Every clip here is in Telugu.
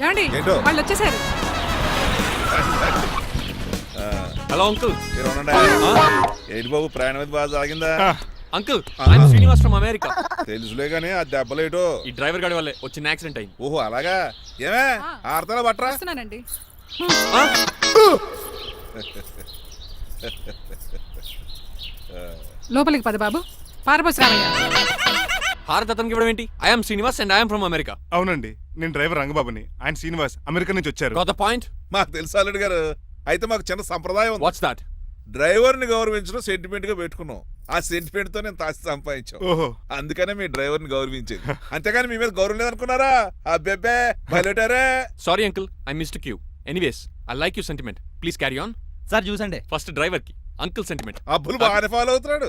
ఏమండి వాళ్ళు వచ్చేసారు. Hello uncle. ఏంటి బాబు ప్రయాణం బాగా సాగిందా? Uncle I am Srinivas from America. తెలుసులే గానీ ఆ దెబ్బలేటో ఈ డ్రైవర్ గాడి వల్లే వచ్చిన యాక్సిడెంట్ అయింది. ఓహో అలాగా. ఏమే ఆడతారా బట్రా? వస్తున్నానండి. లోపలికి పద బాబు. పారబోసి రామయ్య. హారత్ అతనికి ఇవ్వడం ఏంటి? I'm Srinivas and I'm from America. అవునండి, నేను డ్రైవర్ రంగబాబుని. ఆయన శ్రీనివాస్ అమెరికా నుంచి వచ్చారు. Got the point? మాకు తెలుసు అల్లుడు గారు. అయితే మాకు చిన్న సంప్రదాయం ఉంది. What's that? డ్రైవర్ ని గౌరవించడం సెంటిమెంట్ గా పెట్టుకున్నాం. ఆ సెంటిమెంట్ తో నేను తాసి సంపాదించాం. ఓహో, అందుకనే మీ డ్రైవర్ ని గౌరవించేది. అంతేగాని మీ మీద గౌరవం లేదనుకున్నారా? అబ్బెబ్బే బయలుటారే. Sorry uncle, I mistake you. Anyways I like you sentiment. Please carry on. Sir చూసండి. ఫస్ట్ డ్రైవర్ కి అంకుల్ సెంటిమెంట్. అబ్బులు బాగానే ఫాలో అవుతున్నాడు.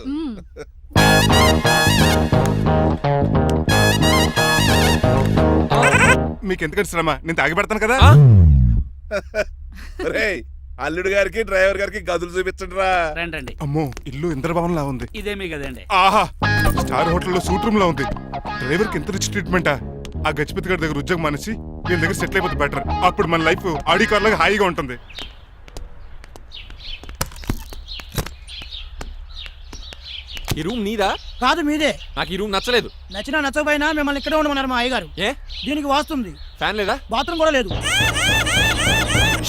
మీకు ఎందుకంటే శ్రమ, నేను తాగి పెడతాను కదా. రేయ్ అల్లుడు గారికి డ్రైవర్ గారికి గదులు చూపించండి రా. రండి. అమ్మో, ఇల్లు ఇంద్రభవన్ లా ఉంది. ఇదేమీ కదండి. ఆహా, స్టార్ హోటల్లో సూట్ రూమ్ లా ఉంది. డ్రైవర్ కి ఎంత రిచ్ ట్రీట్మెంటా. ఆ గజపతి గారి దగ్గర ఉద్యోగం మానేసి వీళ్ళ దగ్గర సెటిల్ అయిపోతే బెటర్. అప్పుడు మన లైఫ్ ఆడి కార్ లాగా హాయిగా ఉంటుంది. ఈ రూమ్ నీదా? కాదు మీదే. నాకు ఈ రూమ్ నచ్చలేదు. నచ్చినా నచ్చకపోయినా మిమ్మల్ని ఇక్కడే ఉండమన్నారు మా అయ్యగారు. ఏ దీనికి వాస్తుంది. ఫ్యాన్ లేదా? బాత్రూమ్ కూడా లేదు.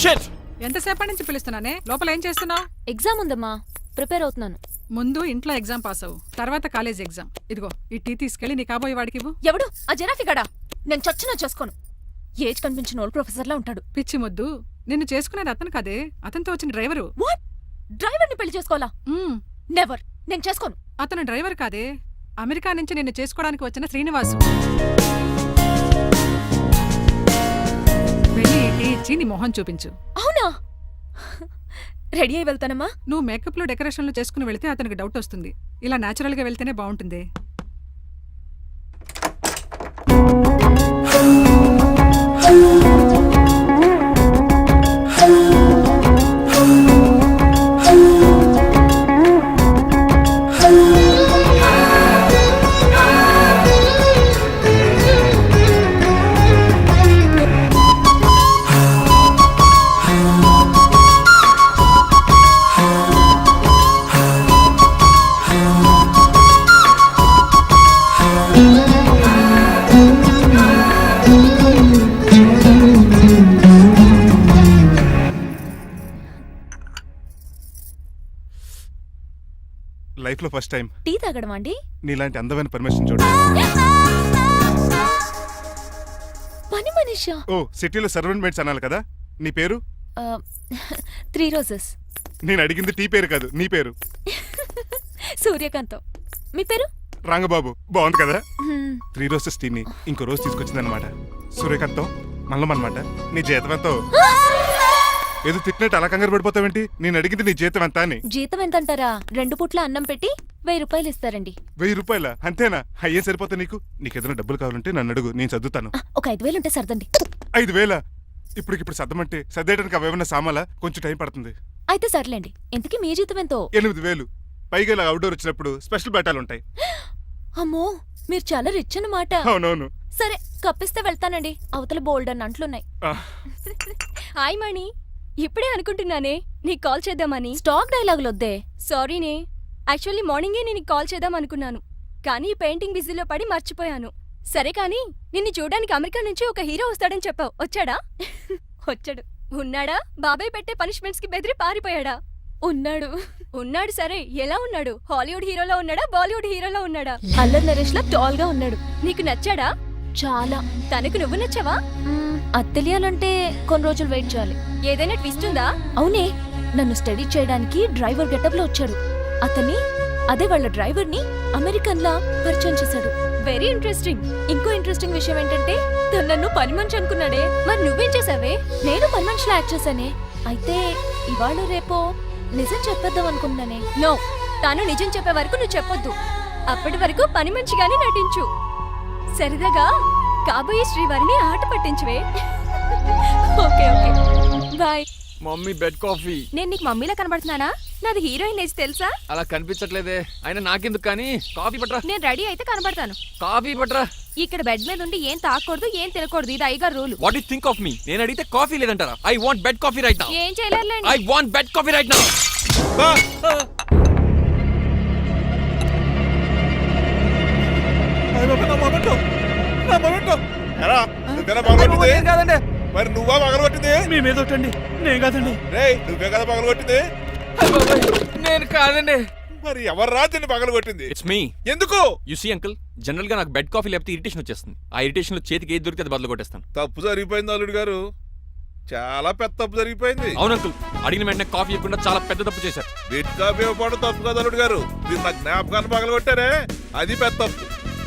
షిట్. ఎంతసేపటి నుంచి పిలుస్తున్నానే? లోపల ఏం చేస్తున్నావు? ఎగ్జామ్ ఉందమ్మా, ప్రిపేర్ అవుతున్నాను. ముందు ఇంట్లో ఎగ్జామ్ పాస్ అవ్వు, తర్వాత కాలేజ్ ఎగ్జామ్. ఇదిగో ఈ టీ తీసుకెళ్లి నీ కాబోయే వాడికి ఇవ్వు. ఎవడు ఆ జరాఫీ గడా? నేను చచ్చినా చేసుకోను. ఏజ్ కనిపించిన ఓల్డ్ ప్రొఫెసర్ లా ఉంటాడు. పిచ్చి మొద్దు, నిన్ను చేసుకునేది అతను కాదే, అతనితో వచ్చిన డ్రైవరు. వాట్? డ్రైవర్ ని పెళ్లి చేసుకోవాలా? నెవర్, నేను చేసుకోను. అతను డ్రైవర్ కాదే, అమెరికా నుంచి నిన్ను చేసుకోవడానికి వచ్చిన శ్రీనివాసు. వెళ్ళి టీ ఇచ్చి నీ మొహం చూపించు. అవునా? రెడీ అయి వెళ్తానమ్మా. నువ్వు మేకప్లు డెకరేషన్లు చేసుకుని వెళితే అతనికి డౌట్ వస్తుంది. ఇలా న్యాచురల్ గా వెళ్తేనే బాగుంటుంది. లైఫ్ లో ఫస్ట్ టైం టీ తాగడం అండి. నీలాంటి అందమైన పర్మిషన్ చూడు. పని మనిషా? ఓ, సిటీలో సర్వెంట్ మేట్స్ అనాలి కదా. నీ పేరు? 3 రోజెస్. నేను అడిగింది టీ పేరు కాదు, నీ పేరు. సూర్యకాంతం. మీ పేరు? రంగబాబు. బాగుంది కదా. 3 రోజెస్ టీని ఇంకో రోజు తీసుకొచ్చిందనమాట. సూర్యకాంతం మల్లం అనమాట. నీ జీతం ఎంతో? ఏదో తిట్టినట్టు అలా కంగారు పడిపోతావేంటి? నేను అడిగింది నీ జీతం ఎంత అని. జీతం ఎంత అంటారా? 2 పూట్ల అన్నం పెట్టి 1000 రూపాయలు ఇస్తారండి. 1000 రూపాయల? అంతేనా? అయ్యే సరిపోతా నీకు. నీకేదైనా డబ్బులు కావాలంటే నన్ను అడుగు, నేను చదువుతాను. ఒక 5000 ఉంటే సర్దండి. 5000? ఇప్పుడు సర్దమంటే సర్దేయడానికి అవేమన్నా సామాలా? కొంచెం టైం పడుతుంది. అయితే సర్లేండి. ఇంతకీ మీ జీతం ఎంతో? 8000. పైగా ఇలా అవుట్డోర్ వచ్చినప్పుడు స్పెషల్ బట్టాలు ఉంటాయి. అమ్మో, మీరు చాలా రిచ్ అన్నమాట. అవునవును. సరే, కప్పిస్తే వెళ్తానండి. అవతల బోల్డ్ అన్న అంట్లున్నాయి. హాయ్ మణి, ఇప్పుడే అనుకుంటున్నానే నీకు కాల్ చేద్దామని. స్టాక్ డైలాగులు వద్దే. సారీనే, యాక్చువల్లీ మార్నింగే నేను కాల్ చేద్దాం అనుకున్నాను, కానీ పెయింటింగ్ బిజీలో పడి మర్చిపోయాను. సరే కానీ నిన్ను చూడడానికి అమెరికా నుంచి ఒక హీరో వస్తాడని చెప్పావు. వచ్చాడా? వచ్చాడు. ఉన్నాడా? బాబాయ్ పెట్టే పనిష్మెంట్స్ కి బెదిరి పారిపోయాడా? ఉన్నాడు. ఉన్నాడు. సరే, ఎలా ఉన్నాడు? హాలీవుడ్ హీరోలో ఉన్నాడా, బాలీవుడ్ హీరోలో ఉన్నాడా? అల్లరి నరేష్ లా టాల్ గా ఉన్నాడు. నీకు నచ్చాడా? చాలా. తనకు నువ్వు నచ్చావా? అది తెలియాలంటే కొన్ని రోజులు వెయిట్ చేయాలి. ఏదైనా ట్విస్ట్ ఉందా? అవునే, నన్ను స్టడీ చేయడానికి డ్రైవర్ గెటప్ లో వచ్చాడు. అదే వాళ్ళ డ్రైవర్ ని అమెరికన్ లా పరిచయం చేశాడు. Very interesting. ఇంకో ఇంట్రెస్టింగ్ విషయం ఏంటంటే తను నన్ను పని మనిషి అనుకున్నాడే. మరి నువ్వేం చేసావే? నేను పని మనిషిలా యాక్ట్ చేశానే. అయితే ఇవాళ రేపో నిజం చెప్పేద్దాం అనుకున్నానే. నో, తాను నిజం చెప్పే వరకు నువ్వు చెప్పొద్దు. అప్పటి వరకు పని మనిషిగానే నటించు. సరదాగా కాబోయే శ్రీవారిని ఆట పట్టించువే. Okay okay, bye. Mummy bed coffee. నేను నీకు మమ్మీలా కనబడుతున్నానా? నాది హీరోయిన్ ఏజ్ తెలుసా? అలా కనిపించట్లేదే. అయినా నాకెందుకు కానీ కాఫీ పట్రా. నేను రెడీ అయితే కనబడతాను. కాఫీ పట్రా. ఇక్కడ బెడ్ మీద ఉండి ఏం తాకూడదు, ఏం తినకూడదు. ఇది అయ్యగారు rule. What you think of me? నేను అడిగితే కాఫీ లేదంటారా? I want bed coffee right now. ఏం చేయలేరులేండి. I want bed coffee right now. కాదండి మరి నువ్వా పగలగొట్టింది? మీ మీద ఒకటండి, నేను కాదండి. రేయ్ నువ్వే కదా పగలగొట్టింది? నేను కాదండి. మరి ఎవర్రా దీన్ని పగలగొట్టింది? It's me. ఎందుకు? యు సీ అంకుల్, జనరల్ గా నాకు బెడ్ కాఫీ లేకపోతే ఇరిటేషన్ వచ్చేస్తుంది. ఆ ఇరిటేషన్ లో చేతికి ఏది దొరికితే అది బదులు కొట్టేస్తాను. తప్పు జరిగిపోయింది అల్లుడు గారు, చాలా పెద్ద తప్పు జరిగిపోయింది. అవును అంకుల్, అడిగిన వెంటనే కాఫీ ఇవ్వకుండా చాలా పెద్ద తప్పు చేశారు. బెడ్ కాఫీ ఇవ్వడం తప్పు కదా అల్లుడు గారు, మీరు నా జ్ఞాపకాన్ని పగలగొట్టారే అది పెద్ద తప్పు.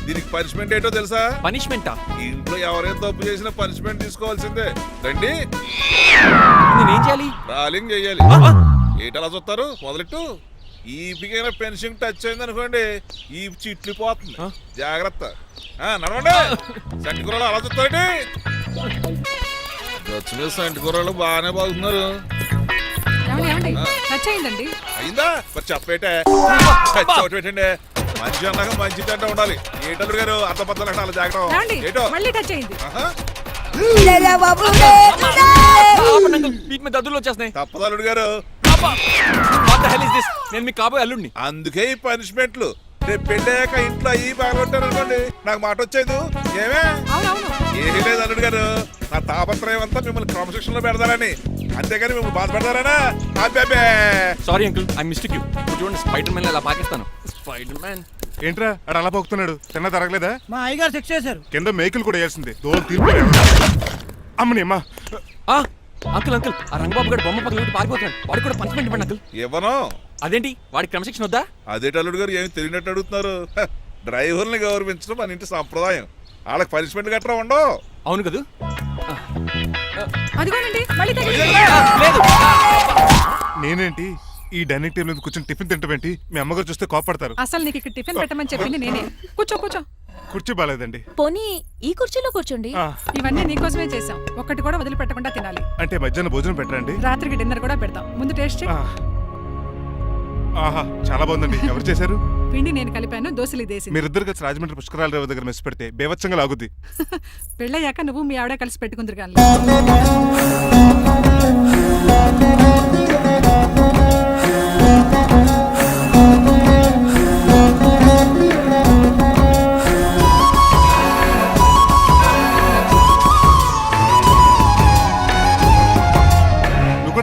దీనికి పనిష్మెంట్ ఏంటో తెలుసా? పనిష్మెంటా? ఇంట్లో ఎవరైనా తప్పు చేసినా పనిష్మెంట్ తీసుకోవాల్సిందే. రండి నేనేం చేయాలి? రాలింగ్ చెయ్యాలి. ఏటలా చూస్తారు? మొదలెట్టు. ఈ పికైనా పెన్షన్ టచ్ అయింది అనుకోండి, ఈ చిట్లు పోతుంది. జాగ్రత్త. నడవండి. సంటి కూరలు అలా చూస్తారండి. గచ్చు మీద సంటి కూరలు బాగానే బాగుతున్నారు. ఏమండి టచ్ అయిందండి. అయిందా? మరి చెప్పేటే టచ్ అవుట్ పెట్టండి. మంచి అన్నాక మంచి తింట ఉండాలి. ఏటల్లుడు గారు అర్థపద్ధతులు అలా ఏమండి జాగ్రత్త. ఏటో మళ్ళీ టచ్ అయింది. వీటి మీద దద్దులు వచ్చేస్తున్నాయి. తప్పదు అల్లుడు గారు. What the hell is this? నేను మీ కాబోయే అల్లుడిని. అందుకే ఈ పనిష్మెంట్లు. రేపు పెళ్ళాక ఇంట్లో అయ్యి బాగుంటారు అనుకోండి, నాకు మాట వచ్చేది ఏమే? అవునవును. ఏమీ లేదు అల్లుడు గారు, నా తాపత్రయం అంతా మిమ్మల్ని క్రమశిక్షణలో పెడతారని, అంతేగాని మిమ్మల్ని బాధపడతారనా? అబ్బే sorry uncle, I mistake you. చూడండి స్పైడర్ మ్యాన్ అలా పాకిస్తాను. స్పైడర్ మ్యాన్ ఏంట్రా అడు అలా పోతున్నాడు? తిన్న తరగలేదా? మా అయ్యగారు సెక్స్ చేశారు. కింద మేకులు కూడా వేయాల్సిందే. దోలు తీర్పు అమ్మని అమ్మా. అంకుల్ అంకుల్, ఆ రంగబాబు గారు బొమ్మ పక్కన పారిపోతున్నాడు. వాడికి కూడా పనిష్మెంట్ ఇవ్వండి అంకుల్. ఇవ్వను. అదేంటి వాడికి క్రమశిక్షణ వద్దా? అదేటి అల్లుడు గారు ఏమి తెలియనట్టు అడుగుతున్నారు? డ్రైవర్ని గౌరవించడం మన ఇంటి సాంప్రదాయం. వాళ్ళకి పనిష్మెంట్ గట్రా ఉండవు. అవును కదా? అదిగోనండి మళ్ళీ తగిలింది. లేదు. నేనేంటి ఈ డైనింగ్ టేబుల్ మీద కూర్చొని టిఫిన్ తింటామేంటి? మీ అమ్మగారు చూస్తే కోపడతారు. అసలు నీకు ఇక్కడ టిఫిన్ పెట్టమని చెప్పింది నేనే. కూర్చో కూర్చో. కుర్చీ బాలేదండి. పోనీ ఈ కుర్చీలో కూర్చోండి. ఇవన్నీ నీకోసమే చేసాం. ఒక్కటి కూడా వదిలిపెట్టకుండా తినాలి. అంటే మధ్యాహ్నం భోజనం పెట్టరండి? రాత్రికి డిన్నర్ కూడా పెడతాం. ముందు టేస్ట్ చేయి. ఆహా చాలా బాగుందండి. ఎవరు చేశారు? పిండి నేను కలిపాను, దోశలు దేశం. మీరిద్దరు కలిసి రాజమండ్రి పుష్కరాల రేవు దగ్గర మెస్ పెడితే బేవచ్చంగా లాగుద్ది. పెళ్ళయ్యాక నువ్వు మీ ఆవిడ కలిసి పెట్టుకుందరు కానీ.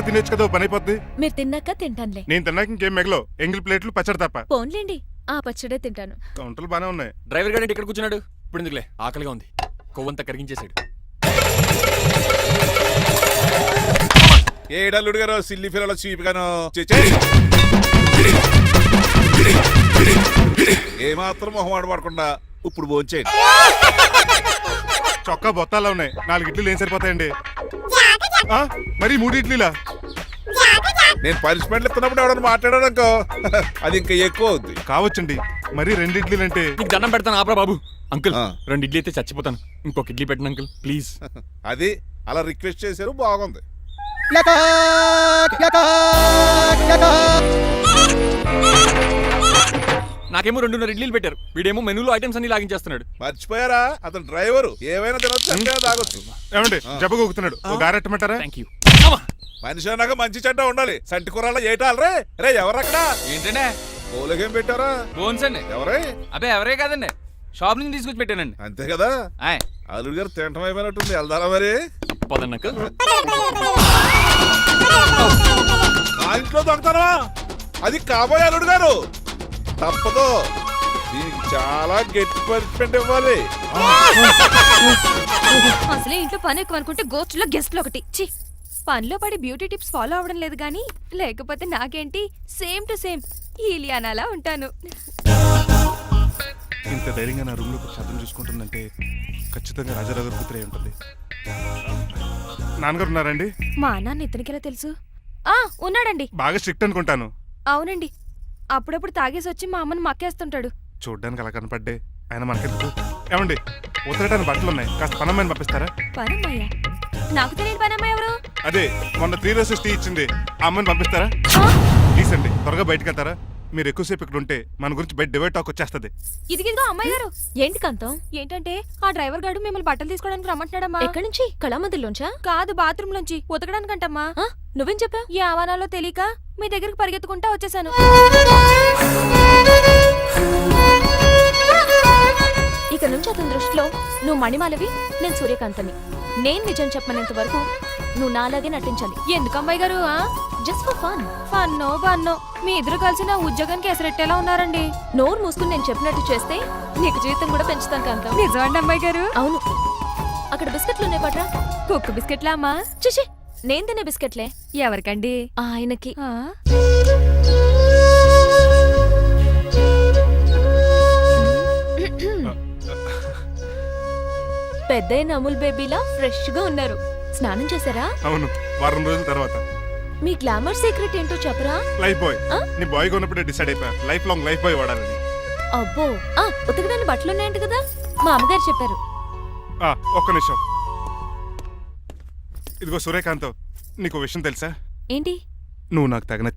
తినేచ్చు కదా, పని అయిపోద్ది. మీరు తిన్నాక తింటానులే. నేను తిన్నాక ఇంకేం మిగలవు. ఎంగిల్ ప్లేట్లు పచ్చడి తప్ప. పోన్లేండి, ఆ పచ్చడే తింటాను. కౌంటర్లు బానే ఉన్నాయి. డ్రైవర్ గారు ఇక్కడ కూర్చున్నాడు. ఇప్పుడు ఎందుకులే, ఆకలిగా ఉంది. కొవ్వంతా కరిగించేశాడు. ఏడల్లుడు గారు సిల్లి ఫిల్లలో చీపిగాను ఏమాత్రం మొహమాట పడకుండా ఇప్పుడు భోంచేయండి. చొక్కా బొత్తాల్లో ఉన్నాయి. 4 ఇడ్లీలు ఏం సరిపోతాయండి? మరి 3 ఇడ్లీలా? నేను పనిష్మెంట్లు ఇస్తున్నప్పుడు ఎవడన్నా మాట్లాడాడు అనుకో, అది ఇంకా ఎక్కువ అవుద్ది. కావచ్చండి, మరి 2 ఇడ్లీలు అంటే. నీకు దండం పెడతాను ఆపరా బాబు. అంకుల్ 2 ఇడ్లీ అయితే చచ్చిపోతాను. ఇంకొక ఇడ్లీ పెట్టండి అంకుల్ ప్లీజ్. అది అలా రిక్వెస్ట్ చేశారు, బాగుంది. నాకేమో 2.5 ఇడ్లీలు పెట్టారు. వీడేమో మెనూలో ఐటమ్స్ అన్ని లాగించేస్తున్నాడు. మర్చిపోయారా, అతను డ్రైవరు. ఏమైనా తినొచ్చు, అంటే తాగొచ్చు. ఏమండి జబ్బగొక్కుతున్నాడు, ఓ గారెట్టమంటారా? Thank you. మనిషి అన్నాక మంచి చెడ్డ ఉండాలి. సంటి కూరలో ఏటాలరే. రే ఎవరక్కడ? ఏంటంటే పోలకేం పెట్టారా? బోన్స్ అండి. ఎవరే? అబ్బే ఎవరే కాదండి, షాప్ నుంచి తీసుకొచ్చి పెట్టానండి. అంతే కదా. ఆయ్ అల్లుడు గారు తింటం అయిపోయినట్టుంది. వెళ్దారా మరి? పదండి అంకుల్. ఆ ఇంట్లో దొంగతనమా? అది కాబోయే అల్లుడు గారు. తప్పదు, దీనికి చాలా గట్టి పనిష్మెంట్ ఇవ్వాలి. అసలే ఇంట్లో పని ఎక్కువ అనుకుంటే గోస్ట్లో గెస్ట్లు ఒకటి. చి, పనిలో పడి బ్యూటీ టిప్స్ ఫాలో అవడం లేదు కానీ, లేకపోతే నాకేంటి సేమ్ టు సేమ్ ఈలియానాలా ఉంటాను. ఇంత ధైర్యంగా నా రూమ్ లో శబ్దం చూసుకుంటుందంటే ఖచ్చితంగా రాజారావు గారు కూతురే ఉంటుంది. నాన్నగారు ఉన్నారండి? మా నాన్న ఇతనికి ఎలా తెలుసు? ఉన్నాడండి. బాగా స్ట్రిక్ట్ అనుకుంటాను. అవునండి, అప్పుడప్పుడు తాగేసి వచ్చి మా అమ్మని మక్కేస్తుంటాడు. చూడ్డానికి అలా కనపడ్డే ఆయన మనకెందుకు? ఏమండి ఉతరటానికి బట్టలు ఉన్నాయి, కాస్త పనమ్మని పంపిస్తారా? పనమ్మయ్య? నాకు తెలియని పనమ్మ ఎవరు? అదే మొన్న 3 రోజెస్ టీ ఇచ్చింది, ఆ అమ్మని పంపిస్తారా? ప్లీజ్ అండి త్వరగా బయటకు వెళ్తారా? మీరు ఎక్కువసేపు ఇక్కడ ఉంటే మన గురించి బయట డివైడ్ టాక్ వచ్చేస్తుంది. ఇదిగిదిగో అమ్మాయి గారు. ఏంటి కాంతం? ఏంటంటే ఆ డ్రైవర్ గారు మిమ్మల్ని బట్టలు తీసుకోవడానికి రమ్మంటున్నాడమ్మా. ఎక్కడి నుంచి? కళామందిర్లోంచా? కాదు, బాత్రూమ్ లోంచి ఉతకడానికంటమ్మా. ఆ, నువ్వేం చెప్పావు? ఈ ఆవరణలో తెలియక మీ దగ్గరికి పరిగెత్తుకుంటా వచ్చేసాను. ఇక నుంచి అతని దృష్టిలో నువ్వు మణిమాలవి, నేను సూర్యకాంతని. నేను నిజం చెప్పనంత వరకు నువ్వు నాలాగే నటించాలి. ఎందుకు అమ్మాయి గారు? Just for fun. ఫన్నో బన్నో మీ ఇద్దరు కలిసి నా ఉద్యోగానికి ఎసరెట్టేలా ఉన్నారండి. నోరు మూసుకుని నేను చెప్పినట్టు చేస్తే నీకు జీవితం కూడా పెంచుతాను కాంతం. నిజమండి అమ్మాయి గారు? అవును. అక్కడ బిస్కెట్లు ఉన్నాయి పట్రా. కుక్క బిస్కెట్లా అమ్మా? చిచి, నేను తినే బిస్కెట్లే. ఎవరికండి? ఆయనకి. ఆ? పెద్దయిన అమూల్ బేబీలా ఫ్రెష్ గా ఉన్నారు. స్నానం చేశారా? అవును, వారం రోజుల తర్వాత. మీ గ్లామర్ సీక్రెట్ ఏంటో చెప్పరా? Life boy. ఆ? నీ బాయ్ కొన్నప్పుడే డిసైడ్ అయిపోయా లైఫ్ లాంగ్ లైఫ్ బాయ్ వాడాలని. అబ్బో, ఉతకడానికి బట్టలు ఉన్నాయంట కదా, మా అమ్మగారు చెప్పారు. ఒక్క నిమిషం. ఇదిగో సూర్యకాంత్, నీకు విషయం తెలుసా? ఏంటి? నువ్వు నాకు తగిన